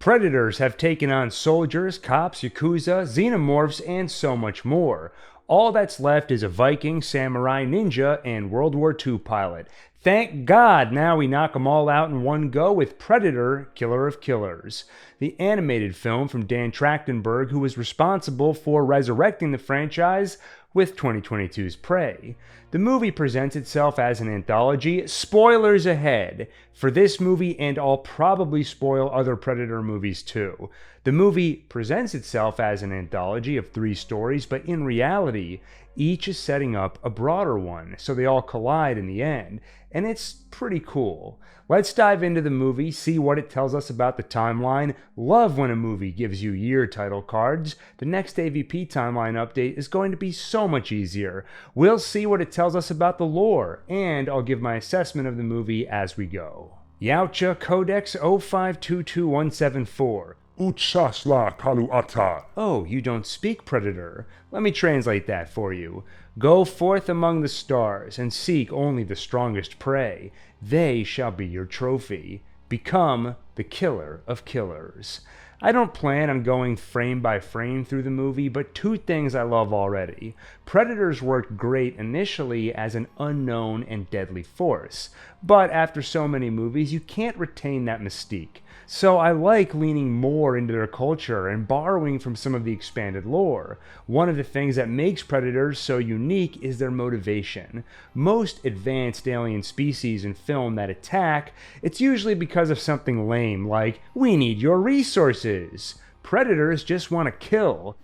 Predators have taken on soldiers, cops, yakuza, xenomorphs, and so much more. All that's left is a Viking, samurai, ninja, and World War II pilot. Thank God now we knock them all out in one go with Predator, Killer of Killers, the animated film from Dan Trachtenberg, who was responsible for resurrecting the franchise with 2022's Prey. The movie presents itself as an anthology. Spoilers ahead for this movie, and I'll probably spoil other Predator movies too. The movie presents itself as an anthology of 3 stories, but in reality, each is setting up a broader one, so they all collide in the end, and it's pretty cool. Let's dive into the movie, see what it tells us about the timeline. Love when a movie gives you year title cards. The next AVP timeline update is going to be so much easier. We'll see what it tells us about the lore, and I'll give my assessment of the movie as we go. Yautja Codex 0522174. Uchasla Kaluata. Oh, you don't speak Predator. Let me translate that for you. Go forth among the stars and seek only the strongest prey. They shall be your trophy. Become the killer of killers. I don't plan on going frame by frame through the movie, but 2 things I love already. Predators worked great initially as an unknown and deadly force, but after so many movies, you can't retain that mystique. So I like leaning more into their culture and borrowing from some of the expanded lore. One of the things that makes Predators so unique is their motivation. Most advanced alien species in film that attack, it's usually because of something lame like, we need your resources. Predators just want to kill.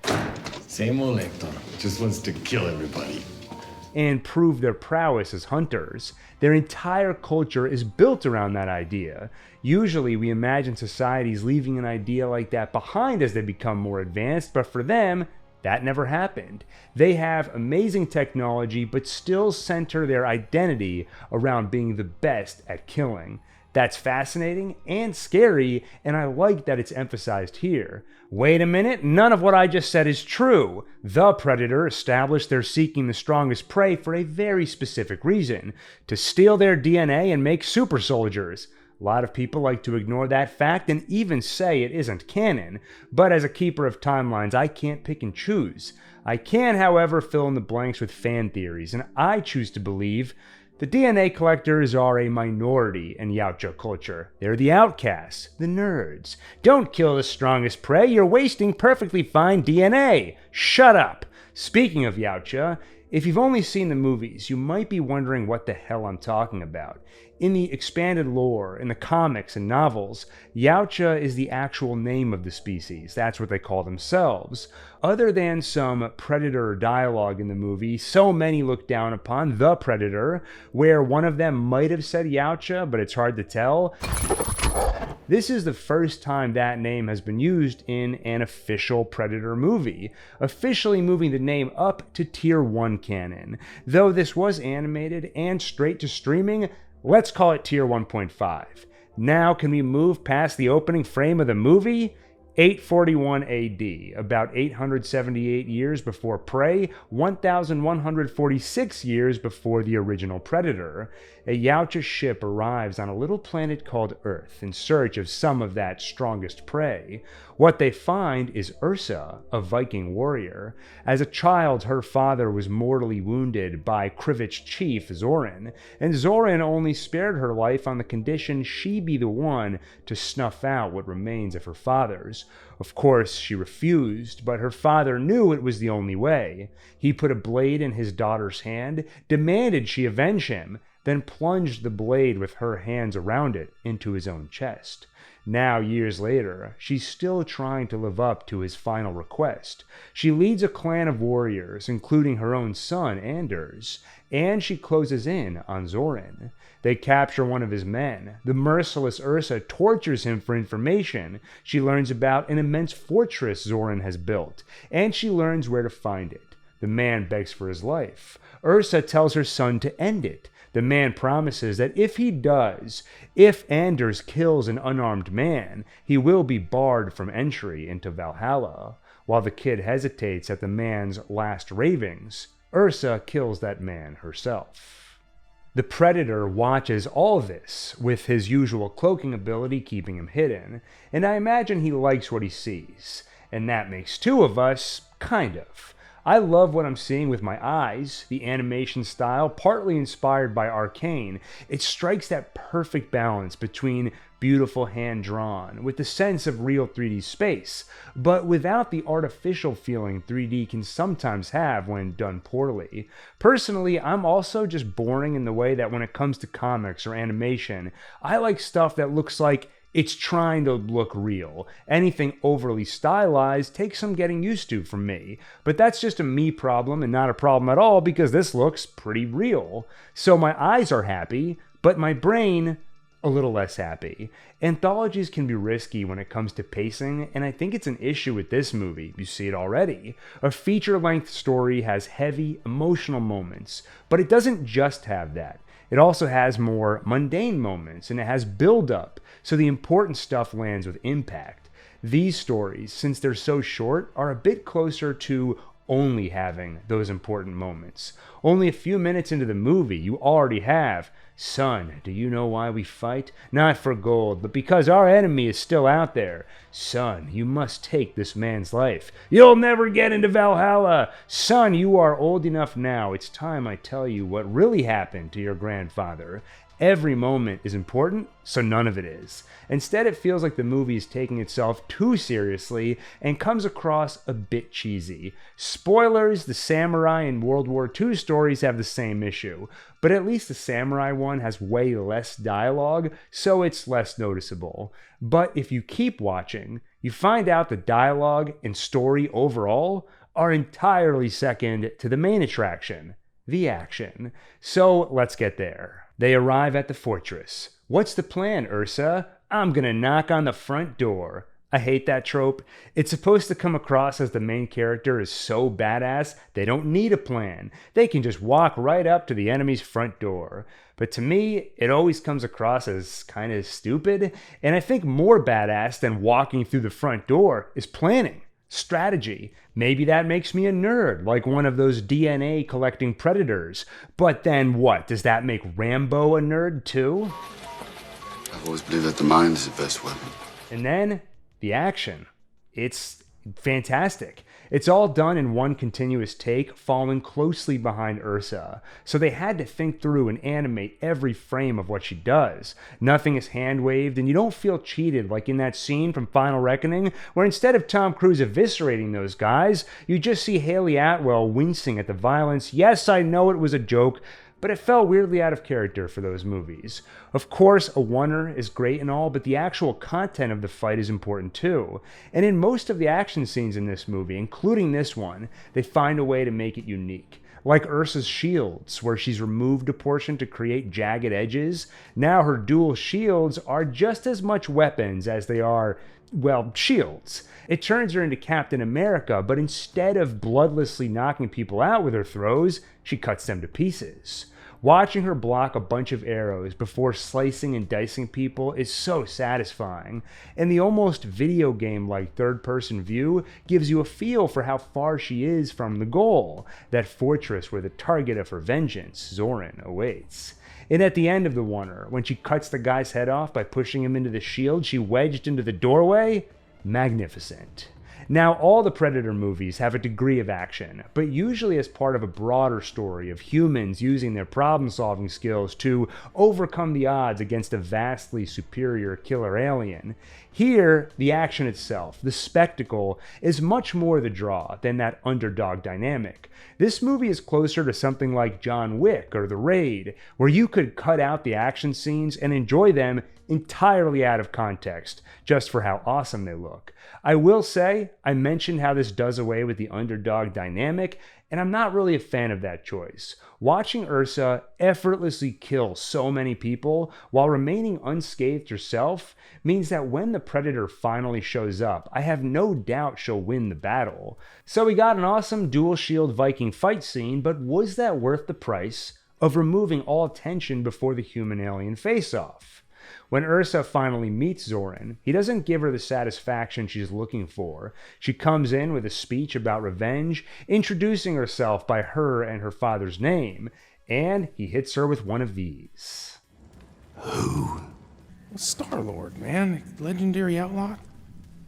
Same old Hector, just wants to kill everybody. And prove their prowess as hunters. Their entire culture is built around that idea. Usually we imagine societies leaving an idea like that behind as they become more advanced, but for them, that never happened. They have amazing technology, but still center their identity around being the best at killing. That's fascinating and scary, and I like that it's emphasized here. Wait a minute, none of what I just said is true. The Predator established they're seeking the strongest prey for a very specific reason: to steal their DNA and make super soldiers. A lot of people like to ignore that fact and even say it isn't canon, but as a keeper of timelines, I can't pick and choose. I can, however, fill in the blanks with fan theories, and I choose to believe the DNA collectors are a minority in Yautja culture. They're the outcasts, the nerds. Don't kill the strongest prey, you're wasting perfectly fine DNA. Shut up. Speaking of Yautja, if you've only seen the movies, you might be wondering what the hell I'm talking about. In the expanded lore, in the comics and novels, Yautja is the actual name of the species. That's what they call themselves. Other than some Predator dialogue in the movie, so many look down upon the Predator, where one of them might have said Yautja, but it's hard to tell. This is the first time that name has been used in an official Predator movie, officially moving the name up to Tier 1 canon. Though this was animated and straight to streaming, let's call it Tier 1.5. Now can we move past the opening frame of the movie? 841 AD, about 878 years before Prey, 1146 years before the original Predator. A Yautja ship arrives on a little planet called Earth in search of some of that strongest prey. What they find is Ursa, a Viking warrior. As a child, her father was mortally wounded by Krivich chief Zorin, and Zorin only spared her life on the condition she be the one to snuff out what remains of her father's. Of course, she refused, but her father knew it was the only way. He put a blade in his daughter's hand, demanded she avenge him, then plunged the blade with her hands around it into his own chest. Now, years later, she's still trying to live up to his final request. She leads a clan of warriors, including her own son, Anders, and she closes in on Zorin. They capture one of his men. The merciless Ursa tortures him for information. She learns about an immense fortress Zorin has built, and she learns where to find it. The man begs for his life. Ursa tells her son to end it. The man promises that if he does, if Anders kills an unarmed man, he will be barred from entry into Valhalla. While the kid hesitates at the man's last ravings, Ursa kills that man herself. The Predator watches all this, with his usual cloaking ability keeping him hidden, and I imagine he likes what he sees. And that makes two of us, kind of. I love what I'm seeing with my eyes, the animation style, partly inspired by Arcane. It strikes that perfect balance between beautiful hand-drawn, with the sense of real 3D space, but without the artificial feeling 3D can sometimes have when done poorly. Personally, I'm also just boring in the way that when it comes to comics or animation, I like stuff that looks like it's trying to look real. Anything overly stylized takes some getting used to from me. But that's just a me problem and not a problem at all because this looks pretty real. So my eyes are happy, but my brain a little less happy. Anthologies can be risky when it comes to pacing, and I think it's an issue with this movie. You see it already. A feature-length story has heavy, emotional moments, but it doesn't just have that. It also has more mundane moments, and it has build-up, so the important stuff lands with impact. These stories, since they're so short, are a bit closer to only having those important moments. Only a few minutes into the movie, you already have, "Son, do you know why we fight? Not for gold, but because our enemy is still out there. Son, you must take this man's life. You'll never get into Valhalla. Son, you are old enough now. It's time I tell you what really happened to your grandfather." Every moment is important, so none of it is. Instead, it feels like the movie is taking itself too seriously and comes across a bit cheesy. Spoilers, the samurai and World War II stories have the same issue, but at least the samurai one has way less dialogue, so it's less noticeable. But if you keep watching, you find out the dialogue and story overall are entirely second to the main attraction, the action. So let's get there. They arrive at the fortress. "What's the plan, Ursa?" "I'm gonna knock on the front door." I hate that trope. It's supposed to come across as the main character is so badass, they don't need a plan. They can just walk right up to the enemy's front door. But to me, it always comes across as kind of stupid, and I think more badass than walking through the front door is planning. Strategy. Maybe that makes me a nerd, like one of those DNA collecting predators. But then what? Does that make Rambo a nerd too? I've always believed that the mind is the best weapon. And then the action. It's fantastic. It's all done in one continuous take, following closely behind Ursa. So they had to think through and animate every frame of what she does. Nothing is hand-waved, and you don't feel cheated like in that scene from Final Reckoning, where instead of Tom Cruise eviscerating those guys, you just see Haley Atwell wincing at the violence. Yes, I know it was a joke, but it fell weirdly out of character for those movies. Of course, a oneer is great and all, but the actual content of the fight is important too. And in most of the action scenes in this movie, including this one, they find a way to make it unique. Like Ursa's shields, where she's removed a portion to create jagged edges. Now her dual shields are just as much weapons as they are, well, shields. It turns her into Captain America, but instead of bloodlessly knocking people out with her throws, she cuts them to pieces. Watching her block a bunch of arrows before slicing and dicing people is so satisfying, and the almost video game-like third-person view gives you a feel for how far she is from the goal, that fortress where the target of her vengeance, Zorin, awaits. And at the end of the oneer, when she cuts the guy's head off by pushing him into the shield she wedged into the doorway, magnificent. Now, all the Predator movies have a degree of action, but usually as part of a broader story of humans using their problem-solving skills to overcome the odds against a vastly superior killer alien. Here, the action itself, the spectacle, is much more the draw than that underdog dynamic. This movie is closer to something like John Wick or The Raid, where you could cut out the action scenes and enjoy them entirely out of context, just for how awesome they look. I will say, I mentioned how this does away with the underdog dynamic, and I'm not really a fan of that choice. Watching Ursa effortlessly kill so many people while remaining unscathed herself means that when the Predator finally shows up, I have no doubt she'll win the battle. So we got an awesome dual shield Viking fight scene, but was that worth the price of removing all tension before the human-alien face-off? When Ursa finally meets Zorin, he doesn't give her the satisfaction she's looking for. She comes in with a speech about revenge, introducing herself by her and her father's name. and he hits her with one of these. Star-Lord, man. Legendary outlaw.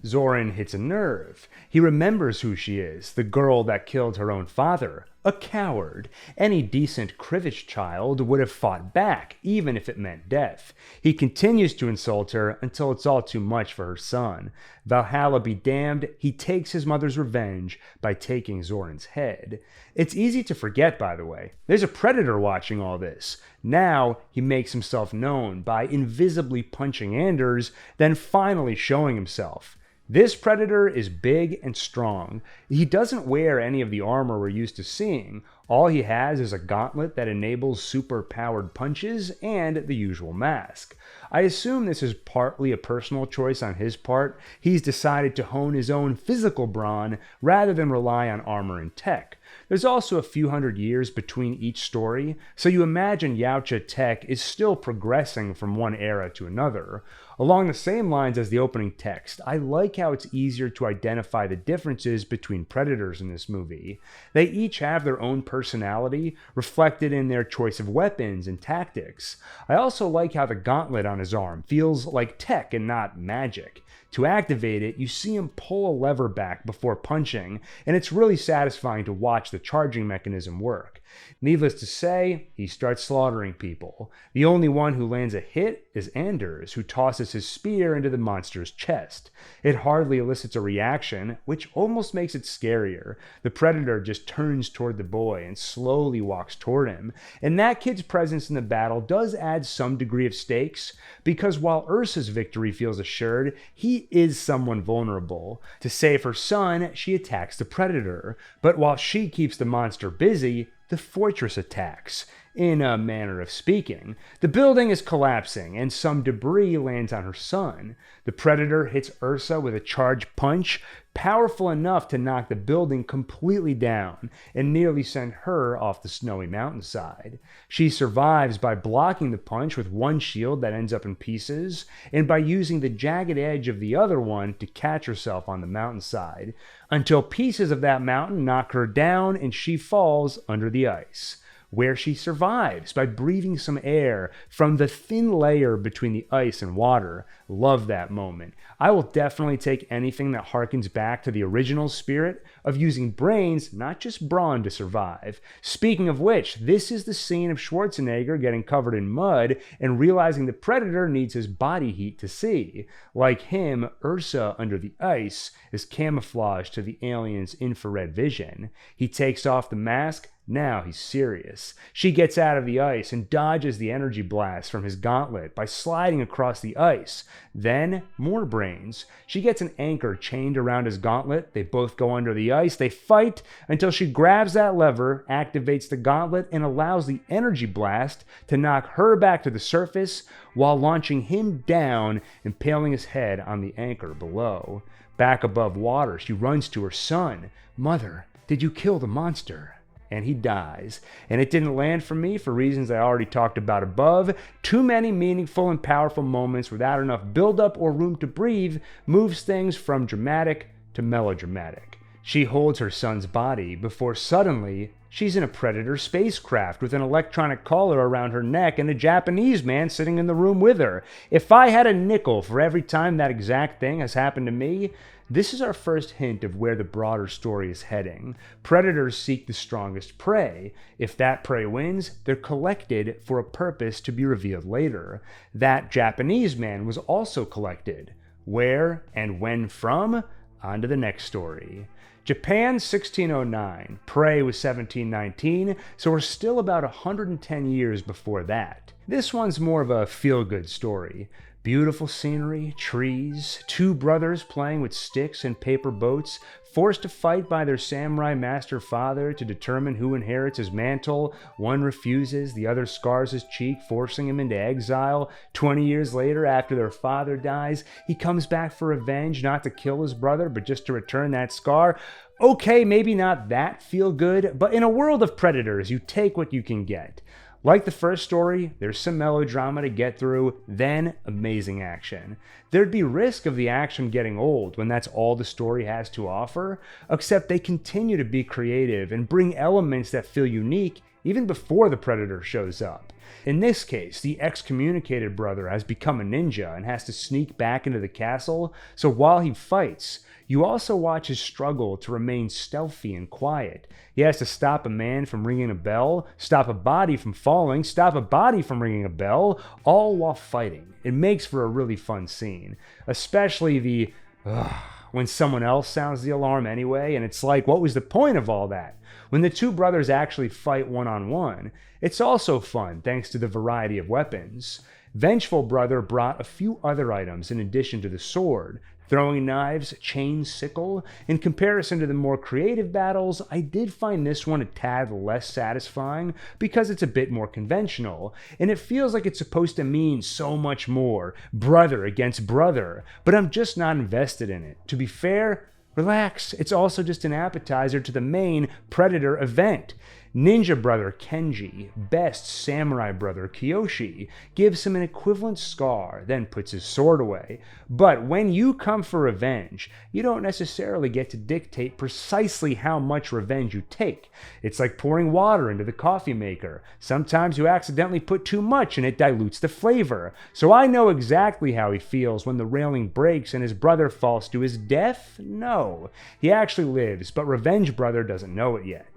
Zorin hits a nerve. He remembers who she is, the girl that killed her own father. A coward. Any decent Krivish child would have fought back, even if it meant death. He continues to insult her until it's all too much for her son. Valhalla be damned, he takes his mother's revenge by taking Zorin's head. It's easy to forget, by the way. There's a predator watching all this. Now he makes himself known by invisibly punching Anders, then finally showing himself. This predator is big and strong. He doesn't wear any of the armor we're used to seeing. All he has is a gauntlet that enables super-powered punches and the usual mask. I assume this is partly a personal choice on his part. He's decided to hone his own physical brawn rather than rely on armor and tech. There's also a few hundred years between each story, so you imagine Yautja tech is still progressing from one era to another. Along the same lines as the opening text, I like how it's easier to identify the differences between predators in this movie. They each have their own personality, reflected in their choice of weapons and tactics. I also like how the gauntlet on his arm feels like tech and not magic. To activate it, you see him pull a lever back before punching, and it's really satisfying to watch the charging mechanism work. Needless to say, he starts slaughtering people. The only one who lands a hit is Anders, who tosses his spear into the monster's chest. It hardly elicits a reaction, which almost makes it scarier. The predator just turns toward the boy and slowly walks toward him. And that kid's presence in the battle does add some degree of stakes, because while Ursa's victory feels assured, he is someone vulnerable. To save her son, she attacks the predator. But while she keeps the monster busy, the fortress attacks. In a manner of speaking, the building is collapsing and some debris lands on her son. The predator hits Ursa with a charged punch, powerful enough to knock the building completely down and nearly send her off the snowy mountainside. She survives by blocking the punch with one shield that ends up in pieces and by using the jagged edge of the other one to catch herself on the mountainside, until pieces of that mountain knock her down and she falls under the ice, where she survives by breathing some air from the thin layer between the ice and water. Love that moment. I will definitely take anything that harkens back to the original spirit of using brains, not just brawn, to survive. Speaking of which, this is the scene of Schwarzenegger getting covered in mud and realizing the predator needs his body heat to see. Like him, Ursa under the ice is camouflaged to the alien's infrared vision. He takes off the mask. Now he's serious. She gets out of the ice and dodges the energy blast from his gauntlet by sliding across the ice. Then, more brains. She gets an anchor chained around his gauntlet. They both go under the ice. They fight until she grabs that lever, activates the gauntlet, and allows the energy blast to knock her back to the surface while launching him down, impaling his head on the anchor below. Back above water, she runs to her son. "Mother, did you kill the monster?" And he dies. And it didn't land for me for reasons I already talked about above. Too many meaningful and powerful moments without enough build-up or room to breathe moves things from dramatic to melodramatic. She holds her son's body before suddenly she's in a Predator spacecraft with an electronic collar around her neck and a Japanese man sitting in the room with her. If I had a nickel for every time that exact thing has happened to me, this is our first hint of where the broader story is heading. Predators seek the strongest prey. If that prey wins, they're collected for a purpose to be revealed later. That Japanese man was also collected. Where and when from? On to the next story. Japan, 1609. Prey was 1719, so we're still about 110 years before that. This one's more of a feel-good story. Beautiful scenery, trees, two brothers playing with sticks and paper boats, forced to fight by their samurai master father to determine who inherits his mantle. One refuses, the other scars his cheek, forcing him into exile. 20 years later, after their father dies, he comes back for revenge, not to kill his brother, but just to return that scar. Okay, maybe not that feel good, but in a world of predators, you take what you can get. Like the first story, there's some melodrama to get through, then amazing action. There'd be risk of the action getting old when that's all the story has to offer, except they continue to be creative and bring elements that feel unique even before the Predator shows up. In this case, the excommunicated brother has become a ninja and has to sneak back into the castle, so while he fights, you also watch his struggle to remain stealthy and quiet. He has to stop a man from ringing a bell, stop a body from falling, stop a body from ringing a bell, all while fighting. It makes for a really fun scene, especially the when someone else sounds the alarm anyway, and it's like, what was the point of all that? When the two brothers actually fight one-on-one, it's also fun thanks to the variety of weapons. Vengeful Brother brought a few other items in addition to the sword. Throwing knives, chain, sickle. In comparison to the more creative battles, I did find this one a tad less satisfying because it's a bit more conventional, and it feels like it's supposed to mean so much more, brother against brother, but I'm just not invested in it. To be fair, relax, it's also just an appetizer to the main Predator event. Ninja Brother Kenji, best Samurai Brother Kiyoshi, gives him an equivalent scar, then puts his sword away. But when you come for revenge, you don't necessarily get to dictate precisely how much revenge you take. It's like pouring water into the coffee maker. Sometimes you accidentally put too much and it dilutes the flavor. So I know exactly how he feels when the railing breaks and his brother falls to his death. No, he actually lives, but Revenge Brother doesn't know it yet.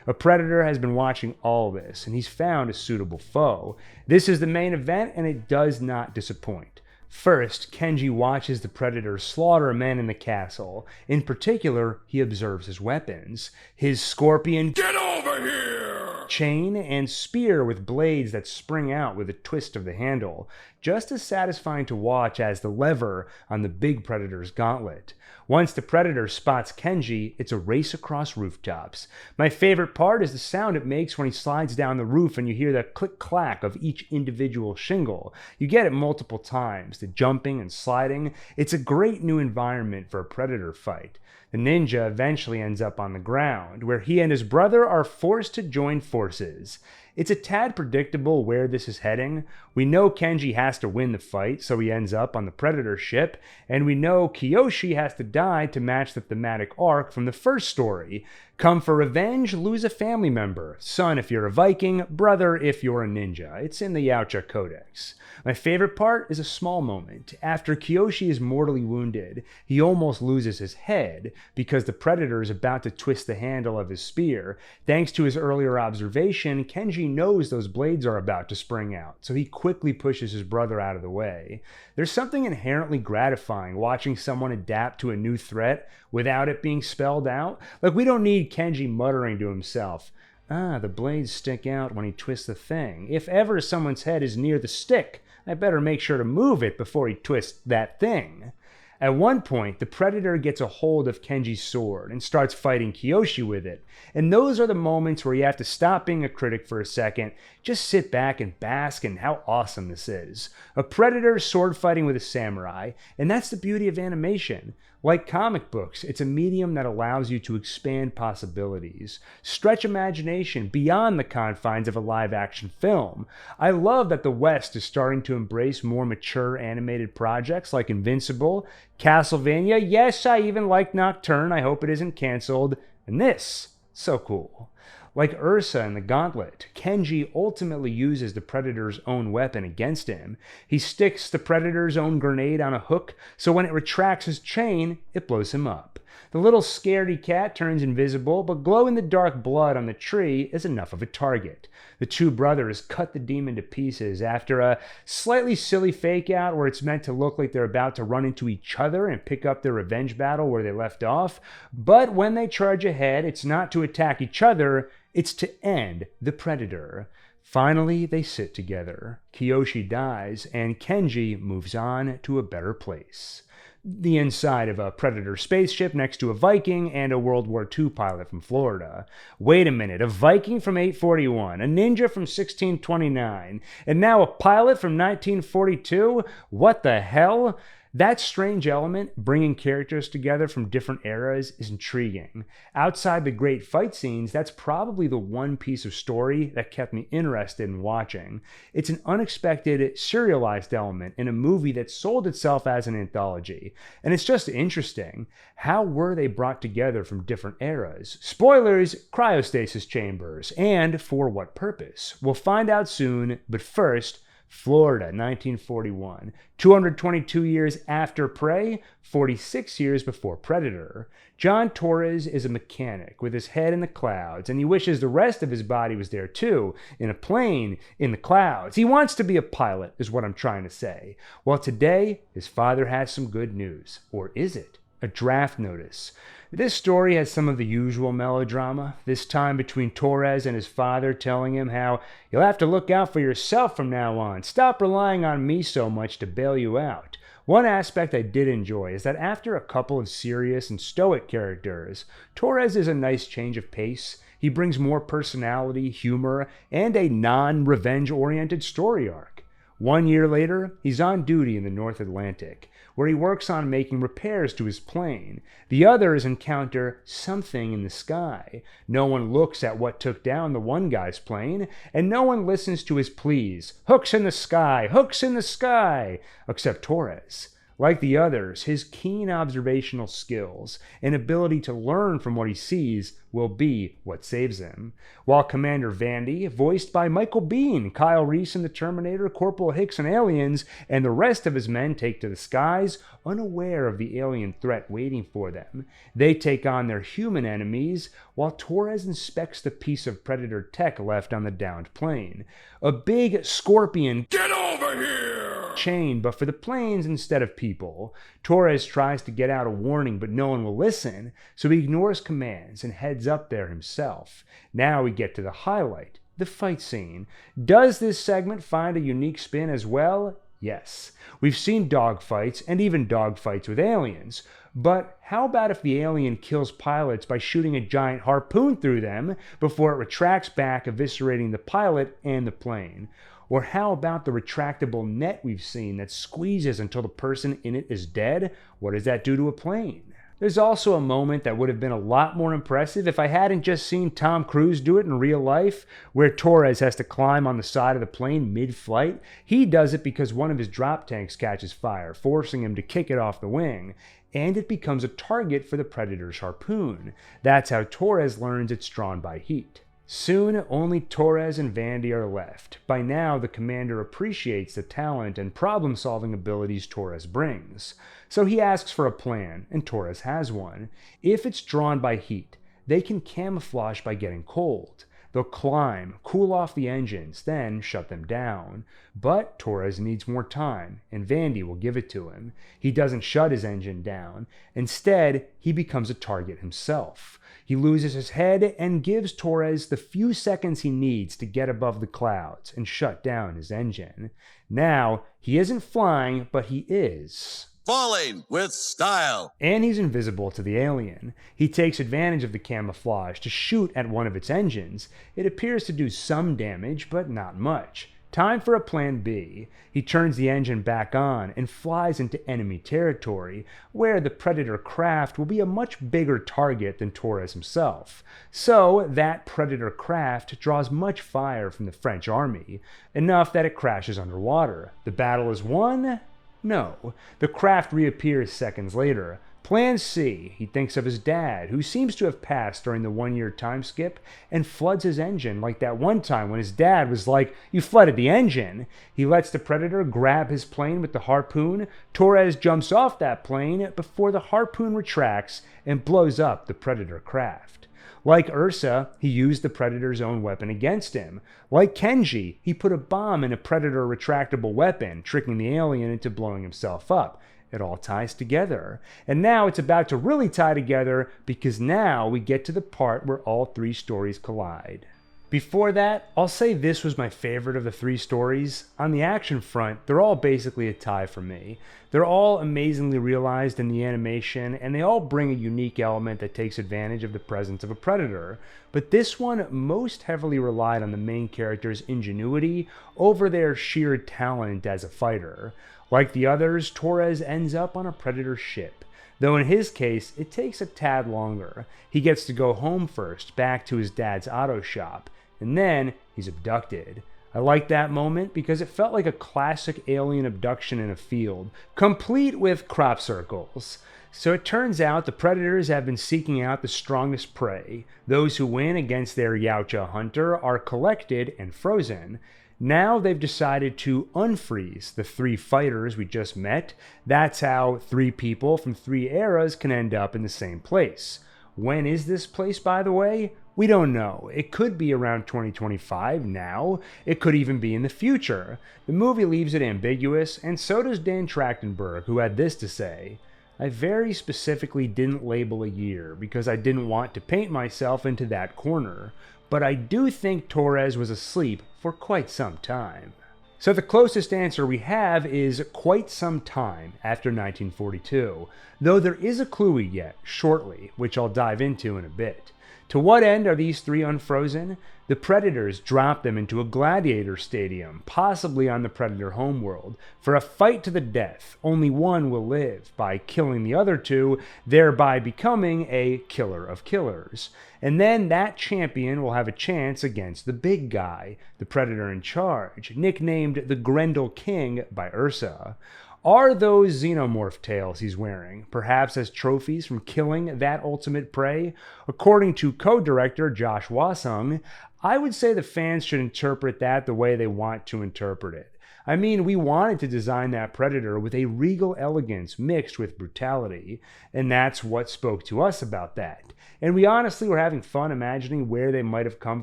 A Predator has been watching all this, and he's found a suitable foe. This is the main event, and it does not disappoint. First, Kenji watches the Predator slaughter men in the castle. In particular, he observes his weapons. His scorpion Get over here! chain and spear with blades that spring out with a twist of the handle. Just as satisfying to watch as the lever on the big Predator's gauntlet. Once the Predator spots Kenji, it's a race across rooftops. My favorite part is the sound it makes when he slides down the roof and you hear the click-clack of each individual shingle. You get it multiple times, the jumping and sliding. It's a great new environment for a Predator fight. The ninja eventually ends up on the ground, where he and his brother are forced to join forces. It's a tad predictable where this is heading. We know Kenji has to win the fight, so he ends up on the Predator ship, and we know Kiyoshi has to die to match the thematic arc from the first story. Come for revenge, lose a family member. Son if you're a Viking, brother if you're a ninja. It's in the Yautja Codex. My favorite part is a small moment. After Kiyoshi is mortally wounded, he almost loses his head because the Predator is about to twist the handle of his spear. Thanks to his earlier observation, Kenji knows those blades are about to spring out, so he quickly pushes his brother out of the way. There's something inherently gratifying watching someone adapt to a new threat without it being spelled out. Like, we don't need Kenji muttering to himself, the blades stick out when he twists the thing. If ever someone's head is near the stick, I better make sure to move it before he twists that thing. At one point, the Predator gets a hold of Kenji's sword and starts fighting Kiyoshi with it. And those are the moments where you have to stop being a critic for a second, just sit back and bask in how awesome this is. A Predator sword fighting with a samurai, and that's the beauty of animation. Like comic books, it's a medium that allows you to expand possibilities, stretch imagination beyond the confines of a live-action film. I love that the West is starting to embrace more mature animated projects like Invincible, Castlevania, yes, I even like Nocturne, I hope it isn't canceled, and this, so cool. Like Ursa in the Gauntlet, Kenji ultimately uses the Predator's own weapon against him. He sticks the Predator's own grenade on a hook, so when it retracts his chain, it blows him up. The little scaredy cat turns invisible, but glow-in-the-dark blood on the tree is enough of a target. The two brothers cut the demon to pieces after a slightly silly fake-out where it's meant to look like they're about to run into each other and pick up their revenge battle where they left off. But when they charge ahead, it's not to attack each other, it's to end the Predator. Finally, they sit together. Kiyoshi dies, and Kenji moves on to a better place. The inside of a Predator spaceship next to a Viking and a World War II pilot from Florida. Wait a minute, a Viking from 841, a ninja from 1629, and now a pilot from 1942? What the hell? That strange element, bringing characters together from different eras, is intriguing. Outside the great fight scenes, that's probably the one piece of story that kept me interested in watching. It's an unexpected, serialized element in a movie that sold itself as an anthology. And it's just interesting. How were they brought together from different eras? Spoilers, cryostasis chambers. And for what purpose? We'll find out soon, but first, Florida, 1941. 222 years after Prey, 46 years before Predator. John Torres is a mechanic with his head in the clouds, and he wishes the rest of his body was there too, in a plane, in the clouds. He wants to be a pilot, is what I'm trying to say. Well, today, his father has some good news. Or is it? A draft notice. This story has some of the usual melodrama, this time between Torres and his father telling him how you'll have to look out for yourself from now on. Stop relying on me so much to bail you out. One aspect I did enjoy is that after a couple of serious and stoic characters, Torres is a nice change of pace. He brings more personality, humor, and a non-revenge-oriented story arc. 1 year later, he's on duty in the North Atlantic, where he works on making repairs to his plane. The others encounter something in the sky. No one looks at what took down the one guy's plane, and no one listens to his pleas. Hooks in the sky! Hooks in the sky! Except Torres. Like the others, his keen observational skills and ability to learn from what he sees will be what saves him. While Commander Vandy, voiced by Michael Biehn, Kyle Reese in The Terminator, Corporal Hicks in Aliens, and the rest of his men take to the skies, unaware of the alien threat waiting for them. They take on their human enemies, while Torres inspects the piece of Predator tech left on the downed plane. A big scorpion Get over here! chain, but for the planes instead of people. Torres tries to get out a warning, but no one will listen, so he ignores commands and heads up there himself. Now we get to the highlight, the fight scene. Does this segment find a unique spin as well? Yes. We've seen dogfights, and even dogfights with aliens. But how about if the alien kills pilots by shooting a giant harpoon through them before it retracts back, eviscerating the pilot and the plane? Or how about the retractable net we've seen that squeezes until the person in it is dead? What does that do to a plane? There's also a moment that would have been a lot more impressive if I hadn't just seen Tom Cruise do it in real life, where Torres has to climb on the side of the plane mid-flight. He does it because one of his drop tanks catches fire, forcing him to kick it off the wing, and it becomes a target for the Predator's harpoon. That's how Torres learns it's drawn by heat. Soon, only Torres and Vandy are left. By now, the commander appreciates the talent and problem-solving abilities Torres brings. So he asks for a plan, and Torres has one. If it's drawn by heat, they can camouflage by getting cold. They'll climb, cool off the engines, then shut them down. But Torres needs more time, and Vandy will give it to him. He doesn't shut his engine down. Instead, he becomes a target himself. He loses his head and gives Torres the few seconds he needs to get above the clouds and shut down his engine. Now, he isn't flying, but he is falling with style. And he's invisible to the alien. He takes advantage of the camouflage to shoot at one of its engines. It appears to do some damage, but not much. Time for a plan B. He turns the engine back on and flies into enemy territory, where the Predator craft will be a much bigger target than Torres himself. So that Predator craft draws much fire from the French army, enough that it crashes underwater. The battle is won? No. The craft reappears seconds later. Plan C. He thinks of his dad, who seems to have passed during the 1 year time skip, and floods his engine like that one time when his dad was like, "You flooded the engine." He lets the Predator grab his plane with the harpoon. Torres jumps off that plane before the harpoon retracts and blows up the Predator craft. Like Ursa, he used the Predator's own weapon against him. Like Kenji, he put a bomb in a Predator retractable weapon, tricking the alien into blowing himself up. It all ties together. And now it's about to really tie together, because now we get to the part where all three stories collide. Before that, I'll say this was my favorite of the three stories. On the action front, they're all basically a tie for me. They're all amazingly realized in the animation, and they all bring a unique element that takes advantage of the presence of a predator. But this one most heavily relied on the main character's ingenuity over their sheer talent as a fighter. Like the others, Torres ends up on a predator ship. Though in his case, it takes a tad longer. He gets to go home first, back to his dad's auto shop, and then he's abducted. I like that moment because it felt like a classic alien abduction in a field, complete with crop circles. So it turns out the predators have been seeking out the strongest prey. Those who win against their Yautja hunter are collected and frozen. Now they've decided to unfreeze the three fighters we just met. That's how three people from three eras can end up in the same place. When is this place, by the way? We don't know. It could be around 2025 now. It could even be in the future. The movie leaves it ambiguous, and so does Dan Trachtenberg, who had this to say: I very specifically didn't label a year because I didn't want to paint myself into that corner, but I do think Torres was asleep for quite some time. So the closest answer we have is quite some time after 1942, though there is a clue we get shortly, which I'll dive into in a bit. To what end are these three unfrozen? The Predators drop them into a gladiator stadium, possibly on the Predator homeworld, for a fight to the death. Only one will live, by killing the other two, thereby becoming a killer of killers. And then that champion will have a chance against the big guy, the Predator in charge, nicknamed the Grendel King by Ursa. Are those xenomorph tails he's wearing, perhaps as trophies from killing that ultimate prey? According to co-director Josh Wasung, I would say the fans should interpret that the way they want to interpret it. I mean, we wanted to design that Predator with a regal elegance mixed with brutality, and that's what spoke to us about that. And we honestly were having fun imagining where they might have come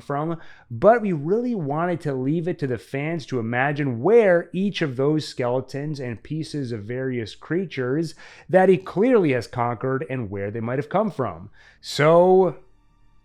from, but we really wanted to leave it to the fans to imagine where each of those skeletons and pieces of various creatures that he clearly has conquered and where they might have come from. So,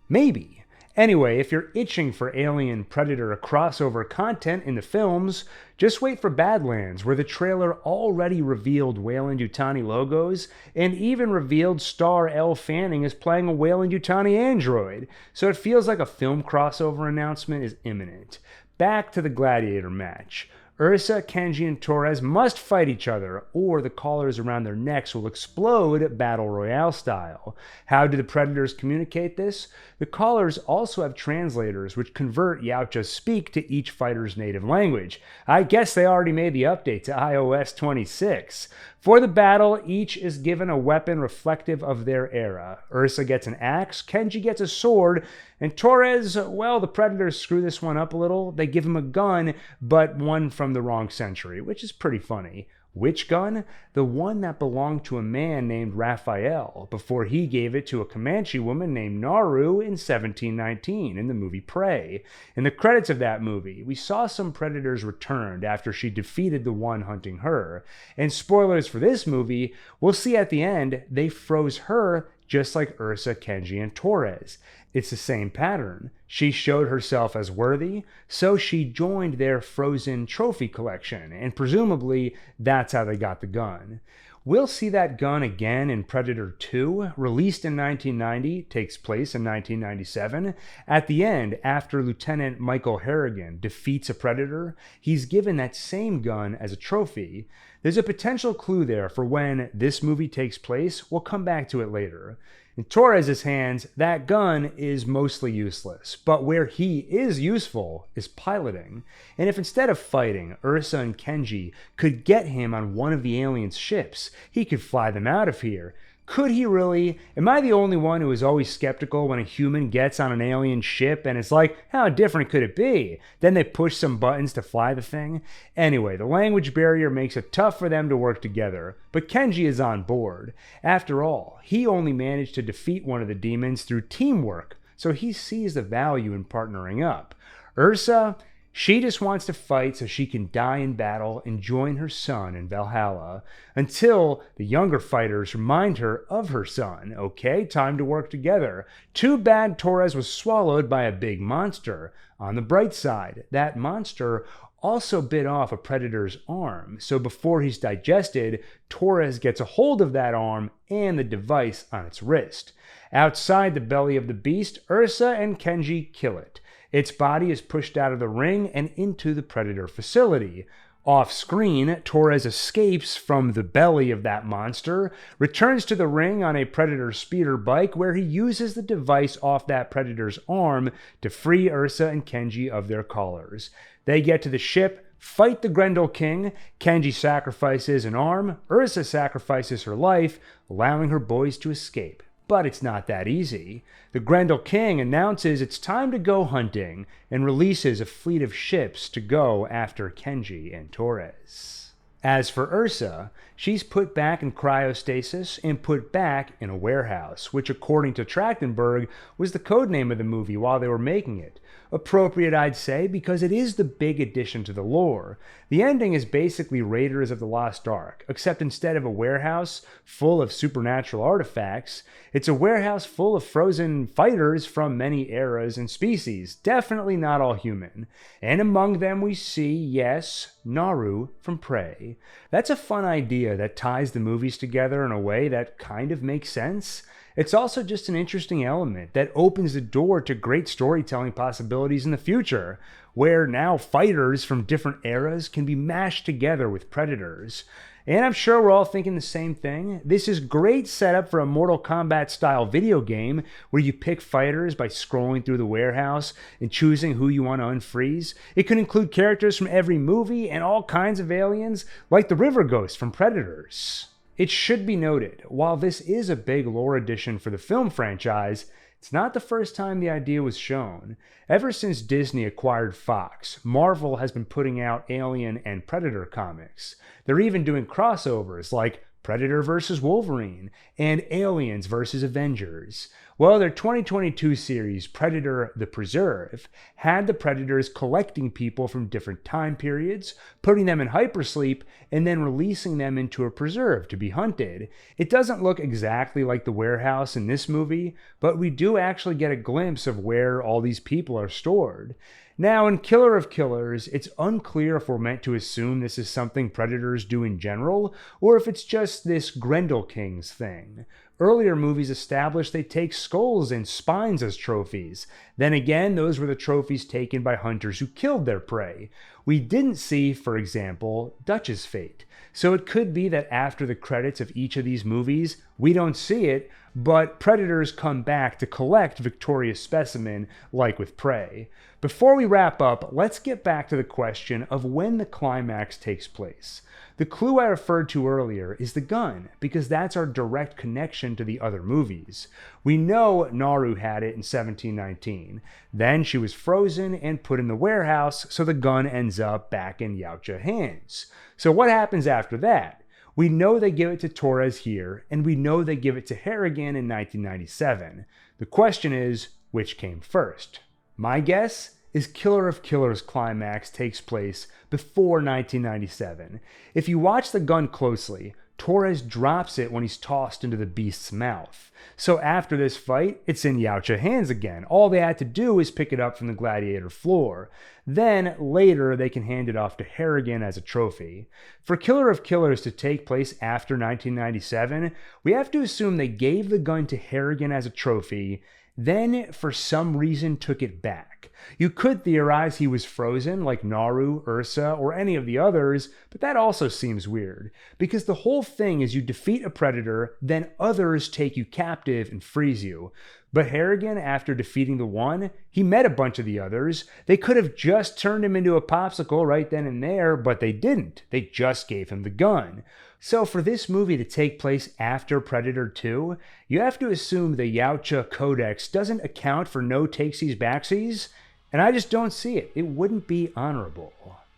maybe. Anyway, if you're itching for Alien Predator crossover content in the films, just wait for Badlands, where the trailer already revealed Weyland-Yutani logos and even revealed star Elle Fanning is playing a Weyland-Yutani android. So it feels like a film crossover announcement is imminent. Back to the gladiator match. Ursa, Kenji, and Torres must fight each other, or the collars around their necks will explode Battle Royale style. How do the Predators communicate this? The collars also have translators which convert Yautja's speak to each fighter's native language. I guess they already made the update to iOS 26. For the battle, each is given a weapon reflective of their era. Ursa gets an axe, Kenji gets a sword, and Torres, well, the Predators screw this one up a little. They give him a gun, but one from the wrong century, which is pretty funny. Which gun? The one that belonged to a man named Raphael before he gave it to a Comanche woman named Naru in 1719 in the movie Prey. In the credits of that movie, we saw some Predators returned after she defeated the one hunting her. And spoilers for this movie, we'll see at the end, they froze her just like Ursa, Kenji, and Torres. It's the same pattern. She showed herself as worthy, so she joined their frozen trophy collection, and presumably that's how they got the gun. We'll see that gun again in Predator 2, released in 1990, takes place in 1997. At the end, after Lieutenant Michael Harrigan defeats a Predator, he's given that same gun as a trophy. There's a potential clue there for when this movie takes place. We'll come back to it later. In Torres' hands, that gun is mostly useless, but where he is useful is piloting. And if instead of fighting, Ursa and Kenji could get him on one of the aliens' ships, he could fly them out of here. Could he really? Am I the only one who is always skeptical when a human gets on an alien ship and it's like, how different could it be? Then they push some buttons to fly the thing? Anyway, the language barrier makes it tough for them to work together, but Kenji is on board. After all, he only managed to defeat one of the demons through teamwork, so he sees the value in partnering up. Ursa? She just wants to fight so she can die in battle and join her son in Valhalla, until the younger fighters remind her of her son. Okay, time to work together. Too bad Torres was swallowed by a big monster. On the bright side, that monster also bit off a predator's arm, so before he's digested, Torres gets a hold of that arm and the device on its wrist. Outside the belly of the beast, Ursa and Kenji kill it. Its body is pushed out of the ring and into the Predator facility. Off-screen, Torres escapes from the belly of that monster, returns to the ring on a Predator speeder bike where he uses the device off that Predator's arm to free Ursa and Kenji of their collars. They get to the ship, fight the Grendel King. Kenji sacrifices an arm, Ursa sacrifices her life, allowing her boys to escape. But it's not that easy. The Grendel King announces it's time to go hunting and releases a fleet of ships to go after Kenji and Torres. As for Ursa, she's put back in cryostasis and put back in a warehouse, which according to Trachtenberg was the codename of the movie while they were making it. Appropriate, I'd say, because it is the big addition to the lore. The ending is basically Raiders of the Lost Ark, except instead of a warehouse full of supernatural artifacts, it's a warehouse full of frozen fighters from many eras and species, definitely not all human. And among them we see, yes, Naru from Prey. That's a fun idea that ties the movies together in a way that kind of makes sense. It's also just an interesting element that opens the door to great storytelling possibilities in the future, where now fighters from different eras can be mashed together with predators. And I'm sure we're all thinking the same thing. This is great setup for a Mortal Kombat style video game where you pick fighters by scrolling through the warehouse and choosing who you want to unfreeze. It could include characters from every movie and all kinds of aliens, like the River Ghost from Predators. It should be noted, while this is a big lore addition for the film franchise, it's not the first time the idea was shown. Ever since Disney acquired Fox, Marvel has been putting out Alien and Predator comics. They're even doing crossovers like Predator vs. Wolverine and Aliens vs. Avengers. Well, their 2022 series, Predator: The Preserve, had the Predators collecting people from different time periods, putting them in hypersleep, and then releasing them into a preserve to be hunted. It doesn't look exactly like the warehouse in this movie, but we do actually get a glimpse of where all these people are stored. Now, in Killer of Killers, it's unclear if we're meant to assume this is something predators do in general, or if it's just this Grendel King's thing. Earlier movies established they take skulls and spines as trophies. Then again, those were the trophies taken by hunters who killed their prey. We didn't see, for example, Dutch's fate. So it could be that after the credits of each of these movies, we don't see it, but predators come back to collect Victoria's specimen, like with Prey. Before we wrap up, let's get back to the question of when the climax takes place. The clue I referred to earlier is the gun, because that's our direct connection to the other movies. We know Naru had it in 1719. Then she was frozen and put in the warehouse, so the gun ends up back in Yautja's hands. So what happens after that? We know they give it to Torres here, and we know they give it to Harrigan in 1997. The question is, which came first? My guess is Killer of Killers climax takes place before 1997. If you watch the gun closely, Torres drops it when he's tossed into the beast's mouth. So after this fight, it's in Yautja's hands again. All they had to do is pick it up from the gladiator floor. Then, later, they can hand it off to Harrigan as a trophy. For Killer of Killers to take place after 1997, we have to assume they gave the gun to Harrigan as a trophy, then for some reason took it back. You could theorize he was frozen like Naru, Ursa, or any of the others, but that also seems weird, because the whole thing is you defeat a predator, then others take you captive and freeze you. But Harrigan, after defeating the one, he met a bunch of the others. They could have just turned him into a popsicle right then and there, but they didn't. They just gave him the gun. So for this movie to take place after Predator 2, you have to assume the Yautja Codex doesn't account for no takesies backsies, and I just don't see it. It wouldn't be honorable.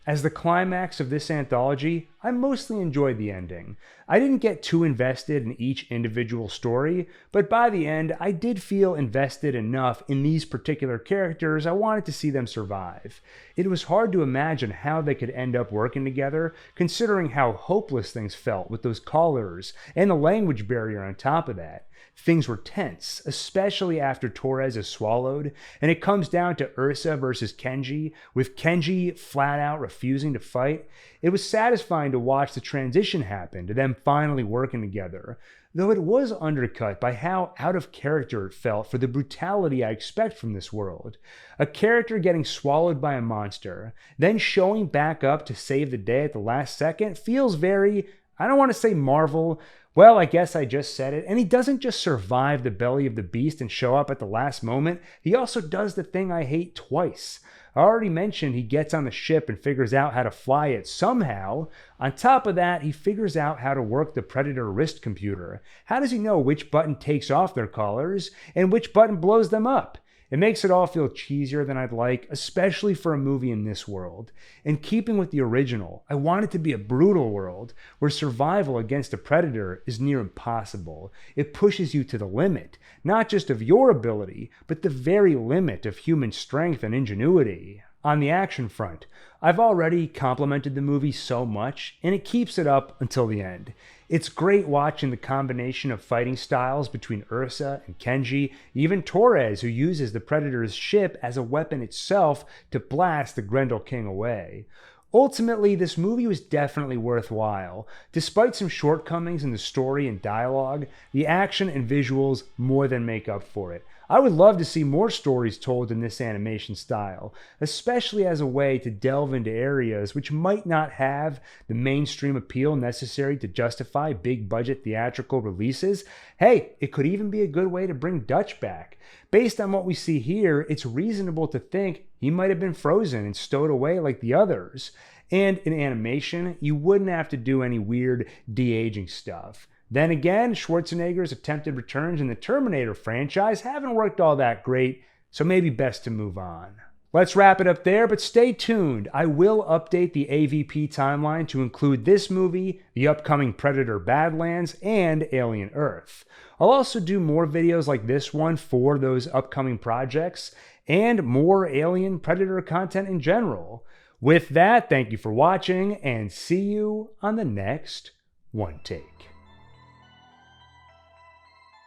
As the climax of this anthology, I mostly enjoyed the ending. I didn't get too invested in each individual story, but by the end, I did feel invested enough in these particular characters I wanted to see them survive. It was hard to imagine how they could end up working together, considering how hopeless things felt with those callers and the language barrier on top of that. Things were tense, especially after Torres is swallowed, and it comes down to Ursa versus Kenji, with Kenji flat out refusing to fight. It was satisfying to watch the transition happen to them finally working together, though it was undercut by how out of character it felt for the brutality I expect from this world. A character getting swallowed by a monster, then showing back up to save the day at the last second feels very, I don't want to say Marvel, well, I guess I just said it. And he doesn't just survive the belly of the beast and show up at the last moment. He also does the thing I hate twice. I already mentioned he gets on the ship and figures out how to fly it somehow. On top of that, he figures out how to work the Predator wrist computer. How does he know which button takes off their collars and which button blows them up? It makes it all feel cheesier than I'd like, especially for a movie in this world. In keeping with the original, I want it to be a brutal world where survival against a predator is near impossible. It pushes you to the limit, not just of your ability, but the very limit of human strength and ingenuity. On the action front, I've already complimented the movie so much, and it keeps it up until the end. It's great watching the combination of fighting styles between Ursa and Kenji, even Torres, who uses the Predator's ship as a weapon itself to blast the Grendel King away. Ultimately, this movie was definitely worthwhile. Despite some shortcomings in the story and dialogue, the action and visuals more than make up for it. I would love to see more stories told in this animation style, especially as a way to delve into areas which might not have the mainstream appeal necessary to justify big budget theatrical releases. Hey, it could even be a good way to bring Dutch back. Based on what we see here, it's reasonable to think he might have been frozen and stowed away like the others. And in animation, you wouldn't have to do any weird de-aging stuff. Then again, Schwarzenegger's attempted returns in the Terminator franchise haven't worked all that great, so maybe best to move on. Let's wrap it up there, but stay tuned. I will update the AVP timeline to include this movie, the upcoming Predator Badlands, and Alien Earth. I'll also do more videos like this one for those upcoming projects, and more Alien Predator content in general. With that, thank you for watching, and see you on the next One Take.